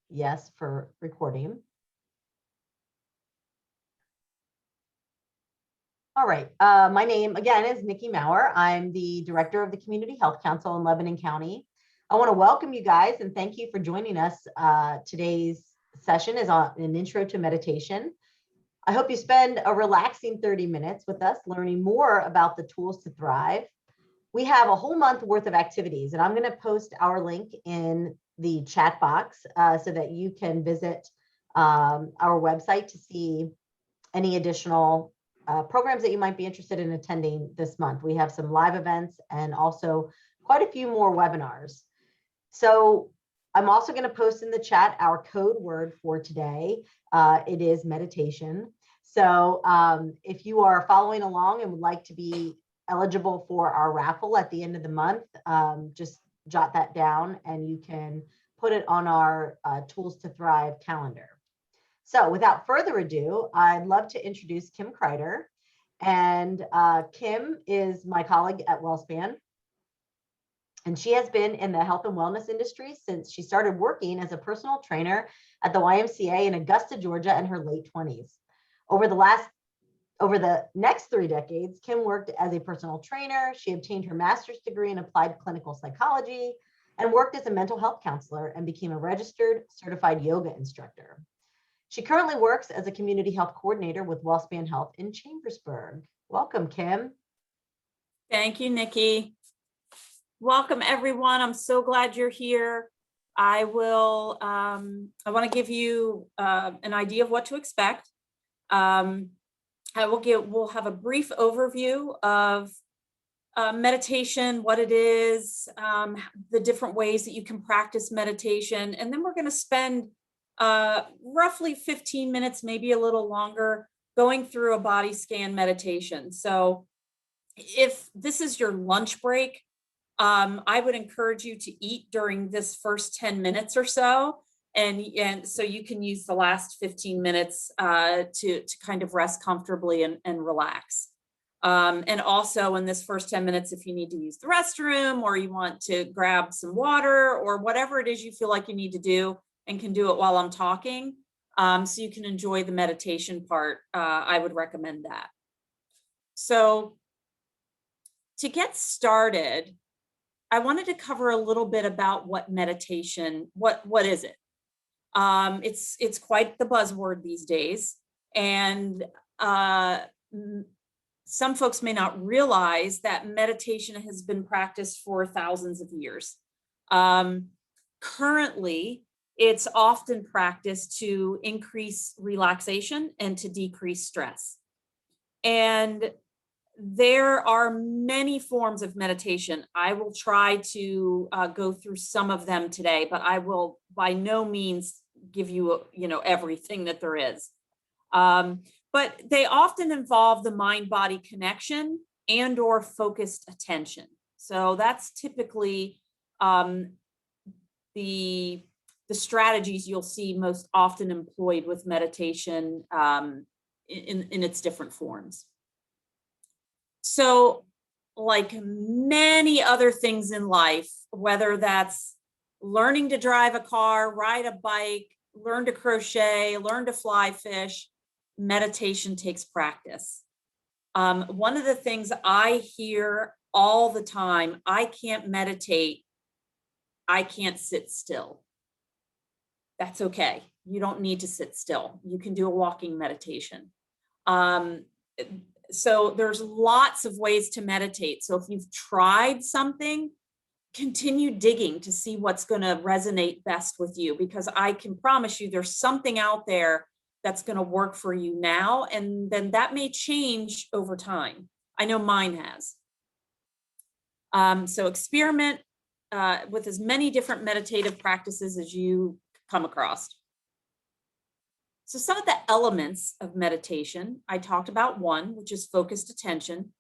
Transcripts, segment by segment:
yes for recording. All right. My name, again, is Nikki Maurer. I'm the director of the Community Health Council in Lebanon County. I want to welcome you guys and thank you for joining us. Today's session is on an intro to meditation. I hope you spend a relaxing 30 minutes with us learning more about the tools to thrive. We have a whole month worth of activities, and I'm going to post our link in the chat box so that you can visit our website to see any additional programs that you might be interested in attending this month. We have some live events and also quite a few more webinars. So I'm also going to post in the chat our code word for today. It is meditation. So if you are following along and would like to be eligible for our raffle at the end of the month, just jot that down and you can put it on our Tools to Thrive calendar. So without further ado, I'd love to introduce Kim Kreider. And Kim is my colleague at WellSpan. And she has been in the health and wellness industry since she started working as a personal trainer at the YMCA in Augusta, Georgia in her late 20s. Over the next 3 decades, Kim worked as a personal trainer. She obtained her master's degree in applied clinical psychology and worked as a mental health counselor and became a registered certified yoga instructor. She currently works as a community health coordinator with WellSpan Health in Chambersburg. Welcome, Kim. Thank you, Nikki. Welcome, everyone. I'm so glad you're here. I want to give you an idea of what to expect. We'll have a brief overview of meditation, what it is, the different ways that you can practice meditation, and then we're going to spend roughly 15 minutes, maybe a little longer, going through a body scan meditation. So if this is your lunch break, I would encourage you to eat during this first 10 minutes or so. And so you can use the last 15 minutes to kind of rest comfortably and relax. And also in this first 10 minutes, if you need to use the restroom or you want to grab some water or whatever it is you feel like you need to do, and can do it while I'm talking, so you can enjoy the meditation part, I would recommend that. So to get started, I wanted to cover a little bit about what meditation, what is it? It's quite the buzzword these days, and some folks may not realize that meditation has been practiced for thousands of years. Currently, it's often practiced to increase relaxation and to decrease stress. And there are many forms of meditation. I will try to go through some of them today, but I will by no means give you, everything that there is. But they often involve the mind-body connection and or focused attention. So that's typically the strategies you'll see most often employed with meditation in its different forms. So like many other things in life, whether that's learning to drive a car, ride a bike, learn to crochet, learn to fly fish, meditation takes practice. One of the things I hear all the time, I can't meditate, I can't sit still. That's okay. You don't need to sit still. You can do a walking meditation. So there's lots of ways to meditate. So if you've tried something, continue digging to see what's going to resonate best with you, because I can promise you there's something out there that's going to work for you now, and then that may change over time. I know mine has. So experiment with as many different meditative practices as you come across. So some of the elements of meditation, I talked about one, which is focused attention.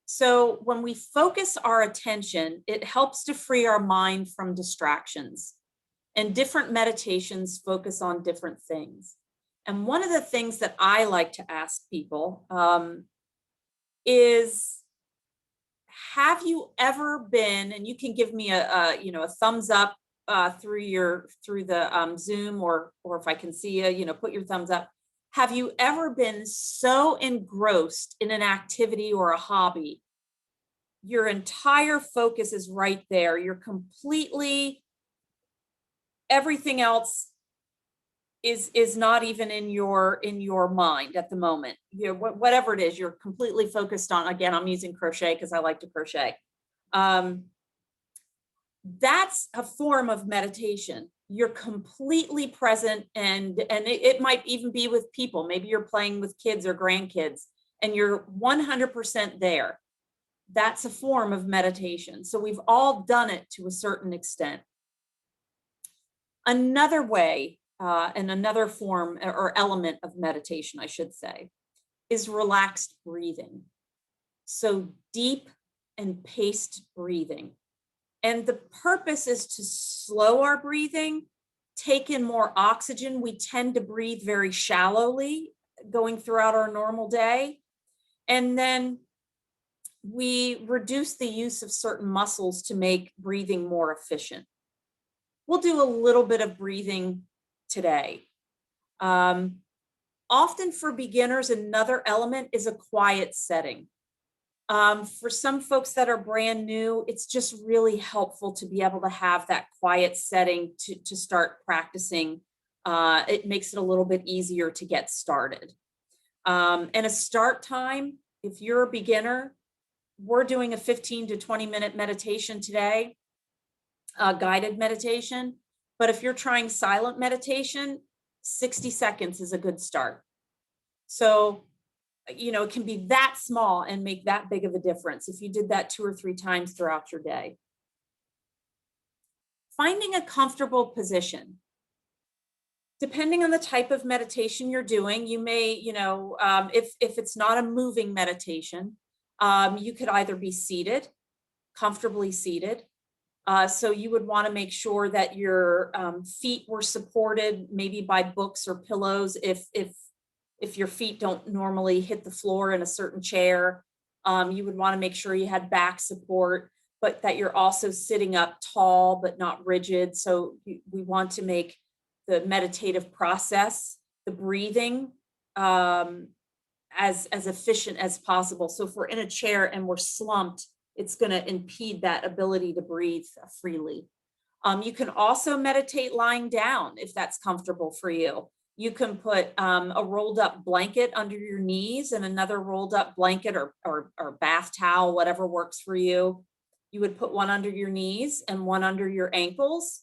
So when we focus our attention, it helps to free our mind from distractions. And different meditations focus on different things. And one of the things that I like to ask people is, have you ever been, and you can give me a thumbs up through the Zoom, or if I can see you, put your thumbs up. Have you ever been so engrossed in an activity or a hobby, your entire focus is right there? You're completely, everything else is not even in your mind at the moment. Whatever it is, you're completely focused on. Again, I'm using crochet because I like to crochet. That's a form of meditation. You're completely present, and it might even be with people. Maybe you're playing with kids or grandkids and you're 100% there. That's a form of meditation. So we've all done it to a certain extent. Another way, and another form or element of meditation, I should say, is relaxed breathing. So deep and paced breathing. And the purpose is to slow our breathing, take in more oxygen. We tend to breathe very shallowly going throughout our normal day. And then we reduce the use of certain muscles to make breathing more efficient. We'll do a little bit of breathing today. Often for beginners, another element is a quiet setting. For some folks that are brand new, it's just really helpful to be able to have that quiet setting to start practicing. It makes it a little bit easier to get started. And a start time, if you're a beginner, we're doing a 15 to 20 minute meditation today, guided meditation. But if you're trying silent meditation, 60 seconds is a good start. So, it can be that small and make that big of a difference if you did that 2 or 3 times throughout your day. Finding a comfortable position. Depending on the type of meditation you're doing, you may, if it's not a moving meditation, you could either be seated, comfortably seated. So you would want to make sure that your feet were supported, maybe by books or pillows. If your feet don't normally hit the floor in a certain chair, you would want to make sure you had back support, but that you're also sitting up tall but not rigid. So we want to make the meditative process, the breathing, as efficient as possible. So if we're in a chair and we're slumped, it's going to impede that ability to breathe freely. You can also meditate lying down if that's comfortable for you. You can put a rolled up blanket under your knees and another rolled up blanket or bath towel, whatever works for you. You would put one under your knees and one under your ankles,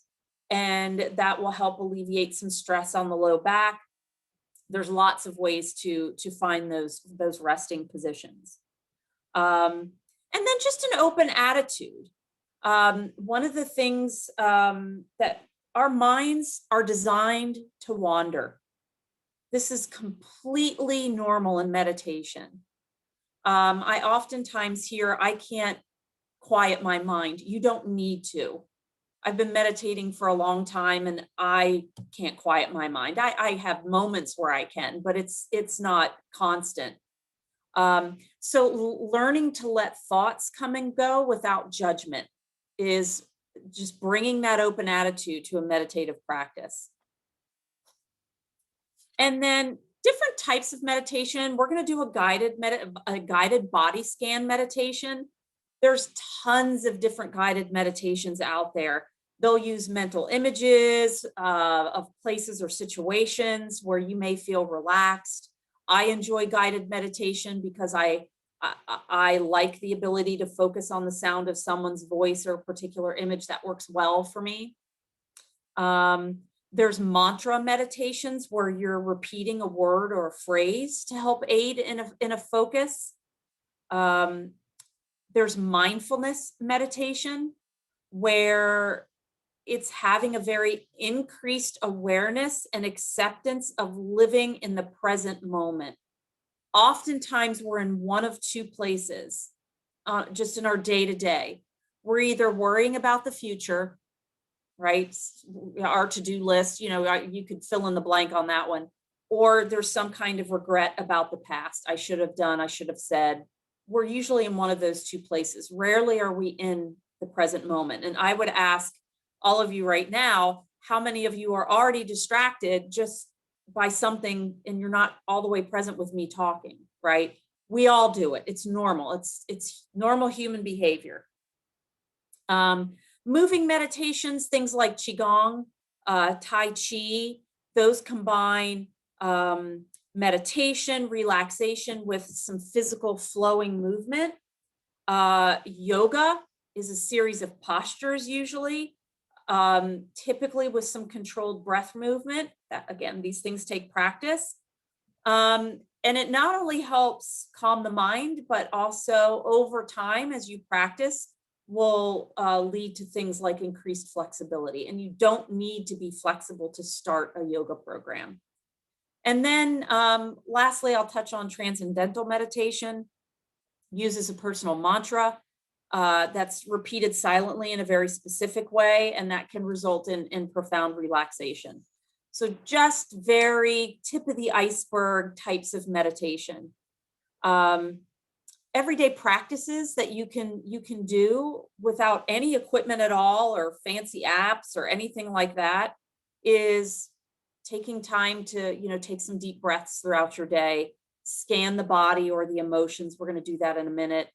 and that will help alleviate some stress on the low back. There's lots of ways to find those resting positions. And then just an open attitude. One of the things that our minds are designed to wander. This is completely normal in meditation. I oftentimes hear, I can't quiet my mind. You don't need to. I've been meditating for a long time and I can't quiet my mind. I have moments where I can, but it's not constant. So learning to let thoughts come and go without judgment is just bringing that open attitude to a meditative practice. And then different types of meditation. We're going to do a guided body scan meditation. There's tons of different guided meditations out there. They'll use mental images of places or situations where you may feel relaxed. I enjoy guided meditation because I like the ability to focus on the sound of someone's voice or a particular image. That works well for me. There's mantra meditations where you're repeating a word or a phrase to help aid in a focus. There's mindfulness meditation where it's having a very increased awareness and acceptance of living in the present moment. Oftentimes we're in one of two places, just in our day-to-day. We're either worrying about the future, right? Our to-do list, you could fill in the blank on that one. Or there's some kind of regret about the past. I should have done, I should have said. We're usually in one of those two places. Rarely are we in the present moment. And I would ask, all of you right now, how many of you are already distracted just by something and you're not all the way present with me talking, right? We all do it. It's normal. It's normal human behavior. Moving meditations, things like Qigong, Tai Chi, those combine meditation, relaxation with some physical flowing movement. Yoga is a series of postures usually, typically with some controlled breath movement. Again, these things take practice. And it not only helps calm the mind, but also over time, as you practice, will lead to things like increased flexibility. And you don't need to be flexible to start a yoga program. And then lastly, I'll touch on transcendental meditation. Uses a personal mantra that's repeated silently in a very specific way, and that can result in profound relaxation. So just very tip of the iceberg types of meditation. Everyday practices that you can do without any equipment at all or fancy apps or anything like that is taking time to take some deep breaths throughout your day, scan the body or the emotions. We're going to do that in a minute.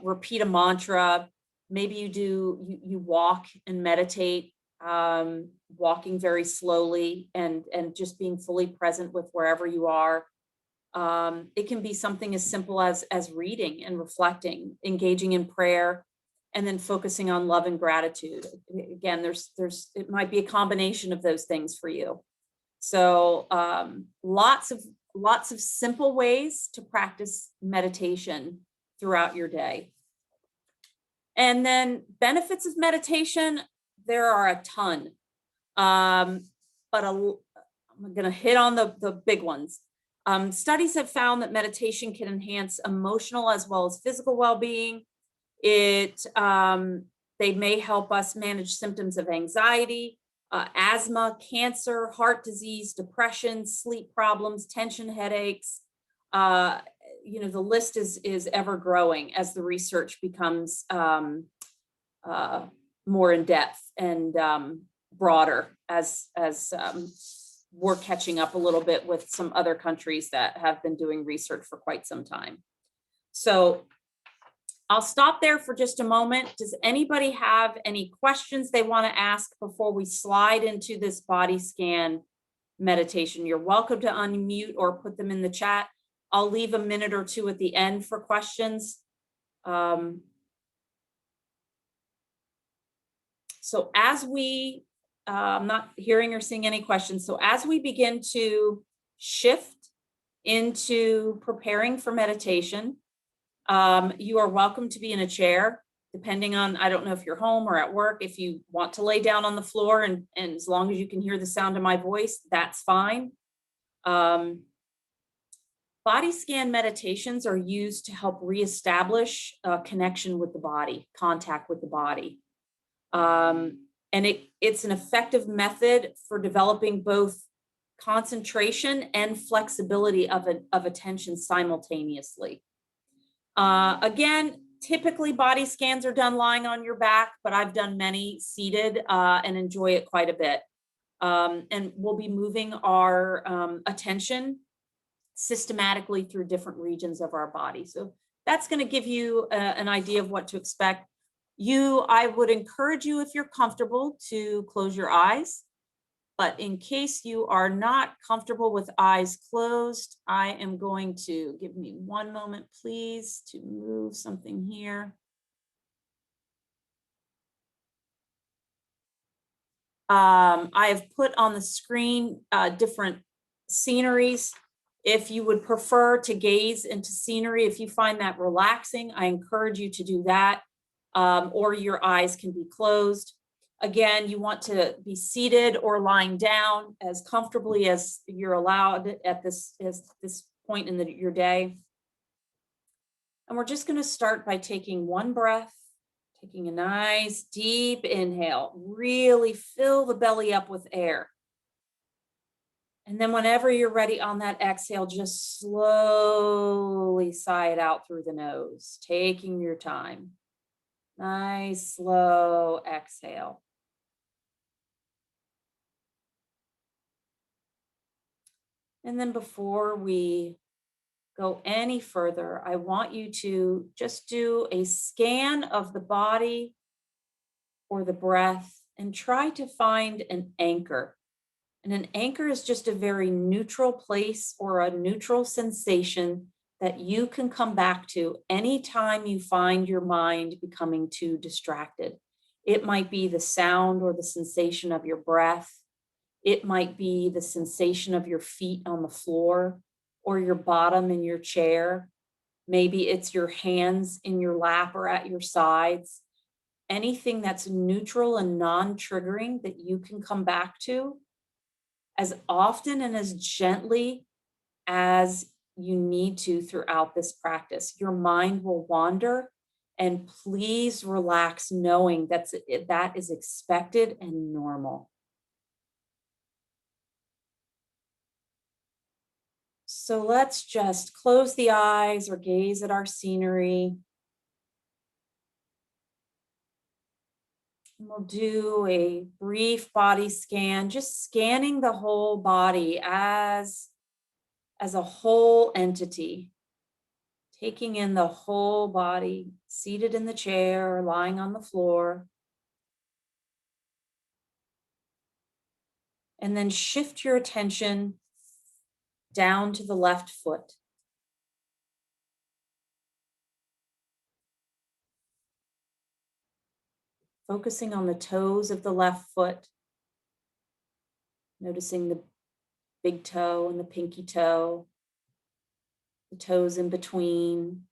Repeat a mantra. Maybe you walk and meditate, walking very slowly and just being fully present with wherever you are. It can be something as simple as reading and reflecting, engaging in prayer, and then focusing on love and gratitude. Again, it might be a combination of those things for you. So lots of simple ways to practice meditation throughout your day. And then benefits of meditation, there are a ton. But I'm going to hit on the big ones. Studies have found that meditation can enhance emotional as well as physical well-being. They may help us manage symptoms of anxiety, asthma, cancer, heart disease, depression, sleep problems, tension, headaches. The list is ever growing as the research becomes more in depth and broader as we're catching up a little bit with some other countries that have been doing research for quite some time. So I'll stop there for just a moment. Does anybody have any questions they want to ask before we slide into this body scan meditation? You're welcome to unmute or put them in the chat. I'll leave a minute or two at the end for questions. So as I'm not hearing or seeing any questions. So as we begin to shift into preparing for meditation, you are welcome to be in a chair, depending on, I don't know if you're home or at work. If you want to lay down on the floor and as long as you can hear the sound of my voice, that's fine. Body scan meditations are used to help reestablish a connection with the body, contact with the body. And it's an effective method for developing both concentration and flexibility of attention simultaneously. Again, typically body scans are done lying on your back, but I've done many seated and enjoy it quite a bit. And we'll be moving our attention systematically through different regions of our body. So that's going to give you an idea of what to expect. I would encourage you, if you're comfortable, to close your eyes. But in case you are not comfortable with eyes closed, I am going to, give me one moment, please, to move something here. I have put on the screen different sceneries. If you would prefer to gaze into scenery, if you find that relaxing, I encourage you to do that. Or your eyes can be closed. Again, you want to be seated or lying down as comfortably as you're allowed at this point in your day. And we're just going to start by taking one breath, taking a nice deep inhale. Really fill the belly up with air. And then whenever you're ready on that exhale, just slowly sigh it out through the nose, taking your time. Nice, slow exhale. And then before we go any further, I want you to just do a scan of the body or the breath and try to find an anchor. And an anchor is just a very neutral place or a neutral sensation that you can come back to anytime you find your mind becoming too distracted. It might be the sound or the sensation of your breath. It might be the sensation of your feet on the floor or your bottom in your chair. Maybe it's your hands in your lap or at your sides. Anything that's neutral and non-triggering that you can come back to as often and as gently as you need to throughout this practice. Your mind will wander, and please relax knowing that is expected and normal. So let's just close the eyes or gaze at our scenery. And we'll do a brief body scan, just scanning the whole body as a whole entity, taking in the whole body, seated in the chair or lying on the floor. And then shift your attention down to the left foot. Focusing on the toes of the left foot, noticing the big toe and the pinky toe, the toes in between,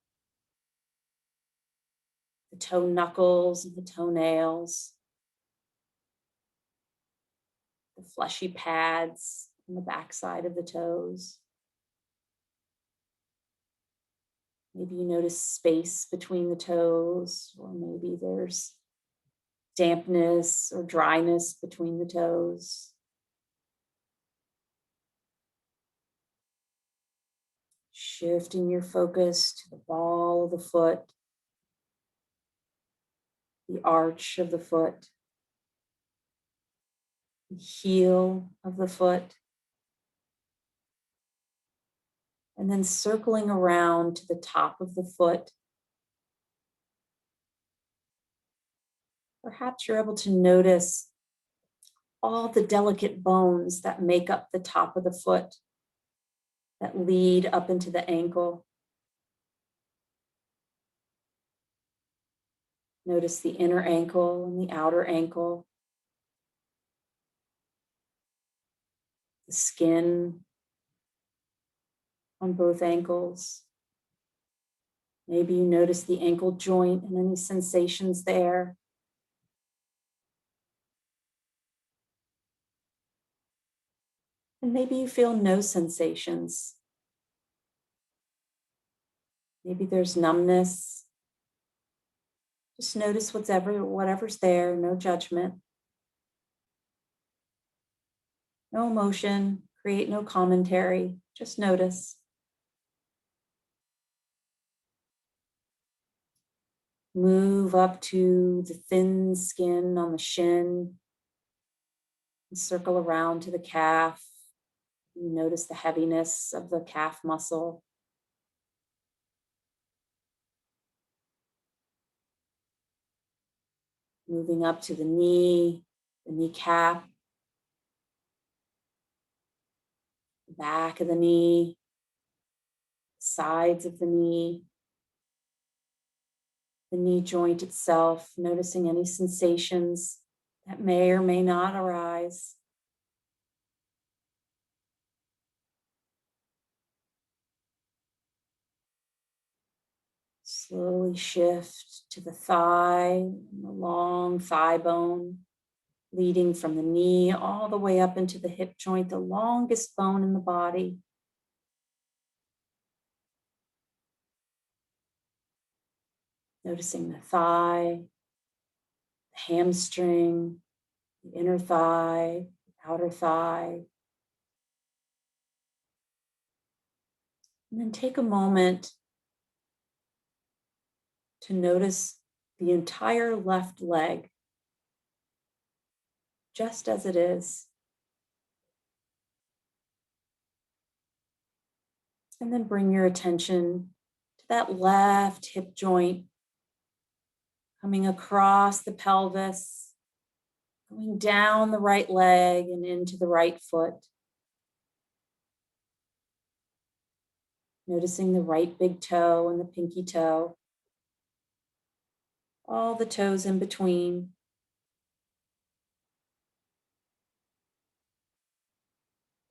the toe knuckles and the toenails, the fleshy pads on the backside of the toes. Maybe you notice space between the toes, or maybe there's dampness or dryness between the toes. Shifting your focus to the ball of the foot, the arch of the foot, the heel of the foot, and then circling around to the top of the foot. Perhaps you're able to notice all the delicate bones that make up the top of the foot, that lead up into the ankle. Notice the inner ankle and the outer ankle, the skin on both ankles. Maybe you notice the ankle joint and any sensations there. And maybe you feel no sensations. Maybe there's numbness. Just notice whatever's there, no judgment. No emotion, create no commentary, just notice. Move up to the thin skin on the shin, and circle around to the calf. You notice the heaviness of the calf muscle. Moving up to the knee, the kneecap, the back of the knee, sides of the knee joint itself, noticing any sensations that may or may not arise. Slowly shift to the thigh, the long thigh bone, leading from the knee all the way up into the hip joint, the longest bone in the body. Noticing the thigh, the hamstring, the inner thigh, the outer thigh. And then take a moment to notice the entire left leg, just as it is. And then bring your attention to that left hip joint, coming across the pelvis, going down the right leg and into the right foot. Noticing the right big toe and the pinky toe, all the toes in between.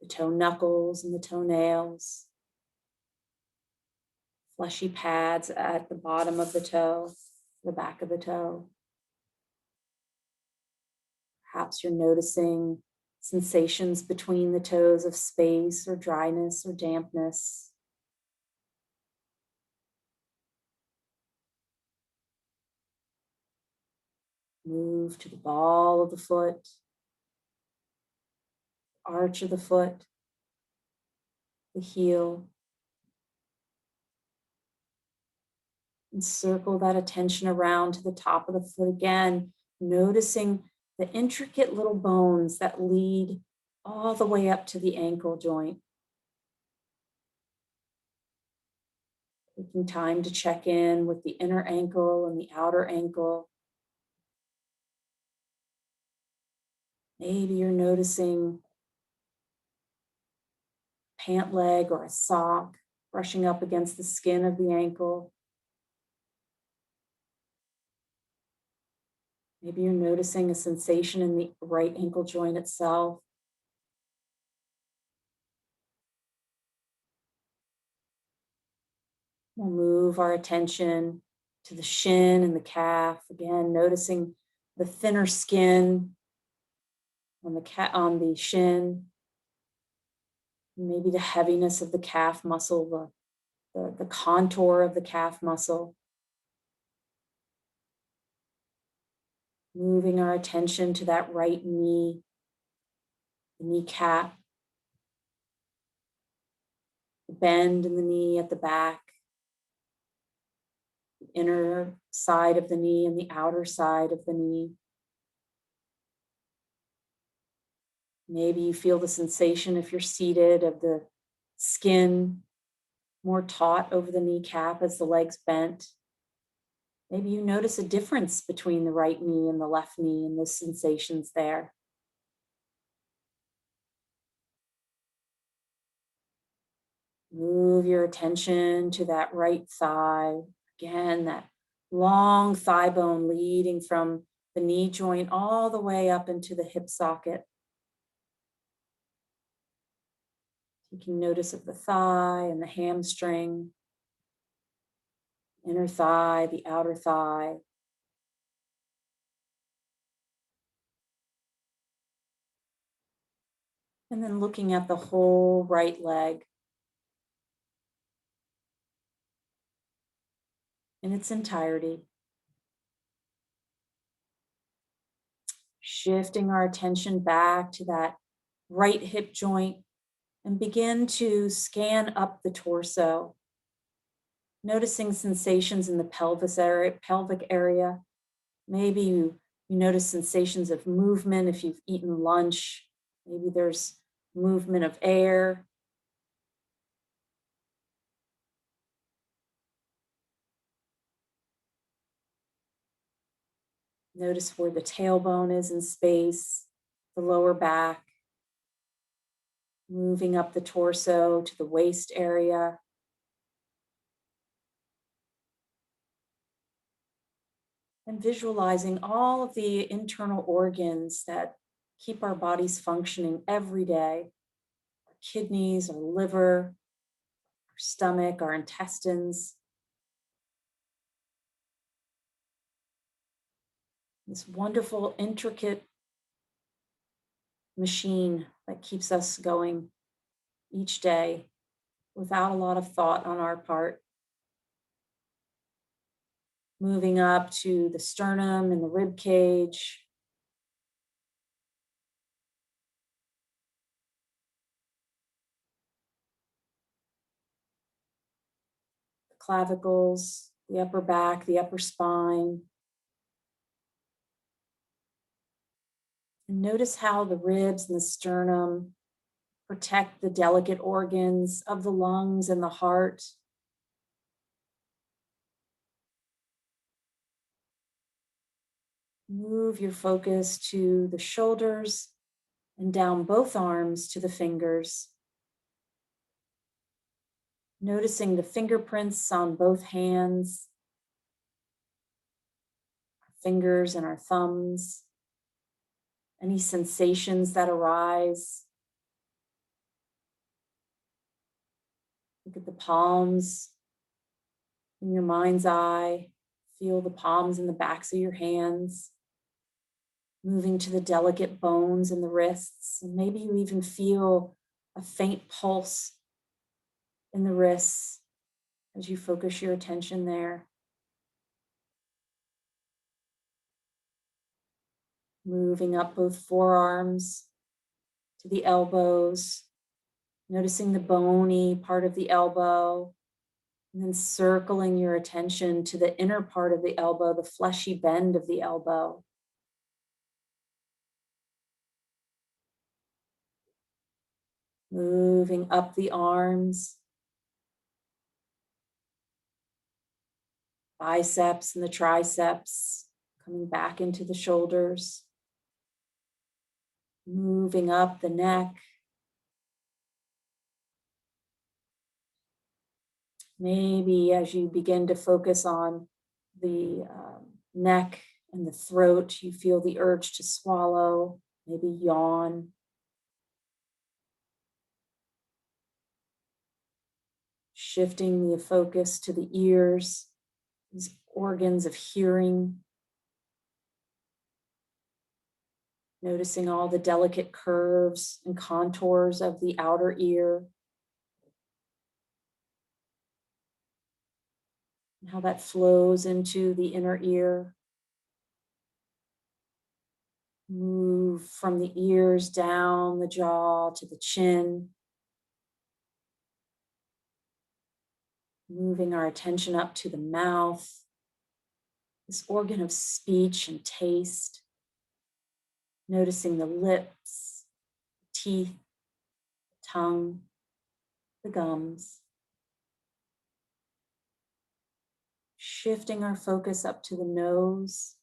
The toe knuckles and the toenails, fleshy pads at the bottom of the toe, the back of the toe. Perhaps you're noticing sensations between the toes of space or dryness or dampness. Move to the ball of the foot, arch of the foot, the heel. And circle that attention around to the top of the foot again, noticing the intricate little bones that lead all the way up to the ankle joint. Taking time to check in with the inner ankle and the outer ankle. Maybe you're noticing a pant leg or a sock brushing up against the skin of the ankle. Maybe you're noticing a sensation in the right ankle joint itself. We'll move our attention to the shin and the calf. Again, noticing the thinner skin on the shin. Maybe the heaviness of the calf muscle, the contour of the calf muscle. Moving our attention to that right knee, the kneecap, the bend in the knee at the back, the inner side of the knee and the outer side of the knee. Maybe you feel the sensation, if you're seated, of the skin more taut over the kneecap as the leg's bent. Maybe you notice a difference between the right knee and the left knee and the sensations there. Move your attention to that right thigh. Again, that long thigh bone leading from the knee joint all the way up into the hip socket. Taking notice of the thigh and the hamstring, inner thigh, the outer thigh. And then looking at the whole right leg in its entirety. Shifting our attention back to that right hip joint and begin to scan up the torso. Noticing sensations in the pelvic area. Maybe you notice sensations of movement if you've eaten lunch. Maybe there's movement of air. Notice where the tailbone is in space, the lower back. Moving up the torso to the waist area. And visualizing all of the internal organs that keep our bodies functioning every day. Our kidneys, our liver, our stomach, our intestines. This wonderful, intricate machine that keeps us going each day without a lot of thought on our part. Moving up to the sternum and the rib cage. The clavicles, the upper back, the upper spine. And notice how the ribs and the sternum protect the delicate organs of the lungs and the heart. Move your focus to the shoulders and down both arms to the fingers. Noticing the fingerprints on both hands, our fingers and our thumbs, any sensations that arise. Look at the palms in your mind's eye. Feel the palms in the backs of your hands. Moving to the delicate bones in the wrists. And maybe you even feel a faint pulse in the wrists as you focus your attention there. Moving up both forearms to the elbows, noticing the bony part of the elbow, and then circling your attention to the inner part of the elbow, the fleshy bend of the elbow. Moving up the arms, biceps and the triceps, coming back into the shoulders. Moving up the neck. Maybe as you begin to focus on the neck and the throat, you feel the urge to swallow, maybe yawn. Shifting the focus to the ears, these organs of hearing. Noticing all the delicate curves and contours of the outer ear. And how that flows into the inner ear. Move from the ears down the jaw to the chin. Moving our attention up to the mouth, this organ of speech and taste. Noticing the lips, teeth, tongue, the gums. Shifting our focus up to the nose.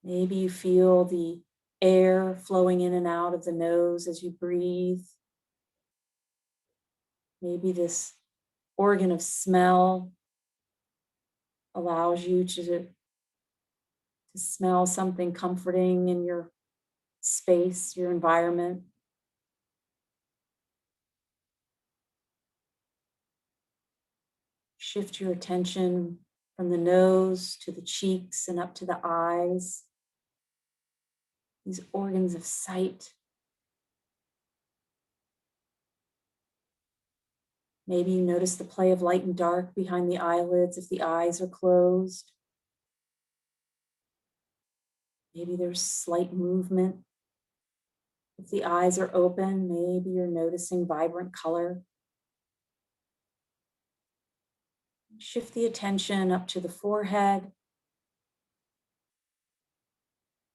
Maybe you feel the air flowing in and out of the nose as you breathe. Maybe this organ of smell allows you to smell something comforting in your space, your environment. Shift your attention from the nose to the cheeks and up to the eyes. These organs of sight. Maybe you notice the play of light and dark behind the eyelids if the eyes are closed. Maybe there's slight movement. If the eyes are open, maybe you're noticing vibrant color. Shift the attention up to the forehead,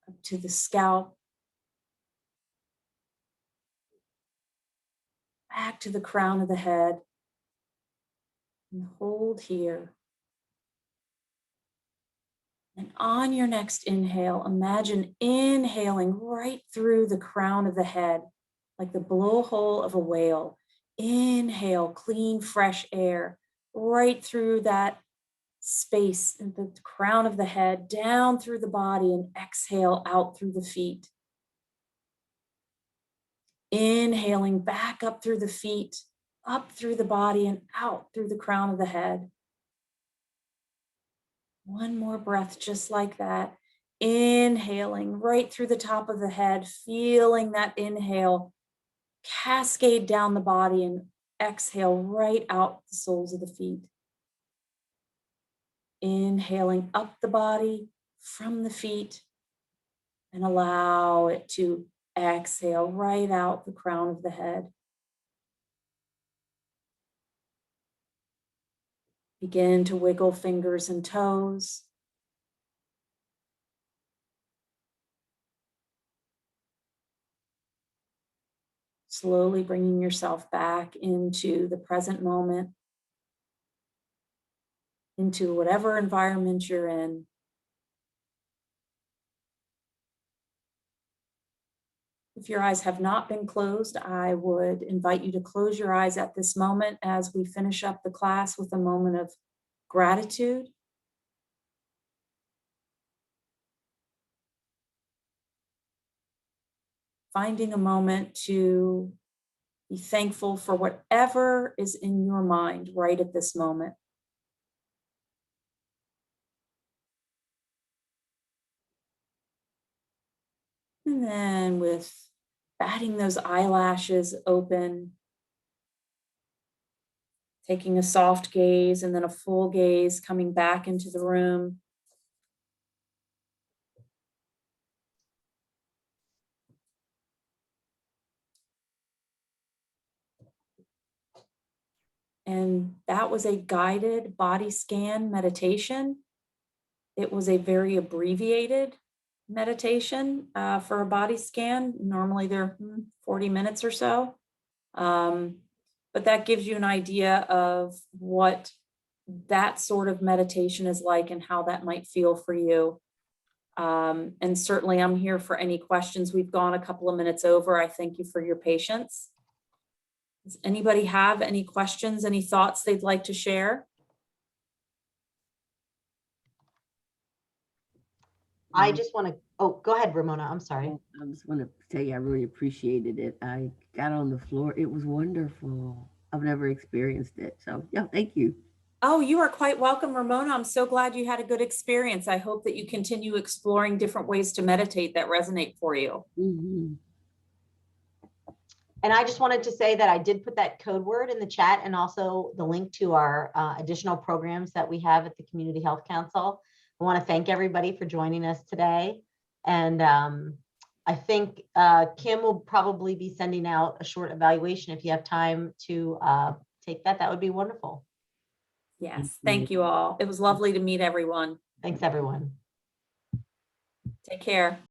up to the scalp, back to the crown of the head, and hold here. And on your next inhale, imagine inhaling right through the crown of the head, like the blowhole of a whale. Inhale, clean, fresh air right through that space in the crown of the head, down through the body, and exhale out through the feet. Inhaling back up through the feet, up through the body, and out through the crown of the head. One more breath just like that. Inhaling right through the top of the head, feeling that inhale cascade down the body, and exhale right out the soles of the feet. Inhaling up the body from the feet, and allow it to exhale right out the crown of the head. Begin to wiggle fingers and toes. Slowly bringing yourself back into the present moment, into whatever environment you're in. If your eyes have not been closed, I would invite you to close your eyes at this moment as we finish up the class with a moment of gratitude. Finding a moment to be thankful for whatever is in your mind right at this moment. And then with batting those eyelashes open, taking a soft gaze and then a full gaze, coming back into the room. And that was a guided body scan meditation. It was a very abbreviated meditation for a body scan. Normally they're 40 minutes or so. But that gives you an idea of what that sort of meditation is like and how that might feel for you. And certainly I'm here for any questions. We've gone a couple of minutes over. I thank you for your patience. Does anybody have any questions, any thoughts they'd like to share? I just want to, oh, go ahead, Ramona. I'm sorry. I just want to tell you, I really appreciated it. I got on the floor. It was wonderful. I've never experienced it. So, yeah, thank you. Oh, you are quite welcome, Ramona. I'm so glad you had a good experience. I hope that you continue exploring different ways to meditate that resonate for you. Mm-hmm. And I just wanted to say that I did put that code word in the chat and also the link to our additional programs that we have at the Community Health Council. I want to thank everybody for joining us today. And I think Kim will probably be sending out a short evaluation. If you have time to take that, that would be wonderful. Yes, thank you all. It was lovely to meet everyone. Thanks, everyone. Take care.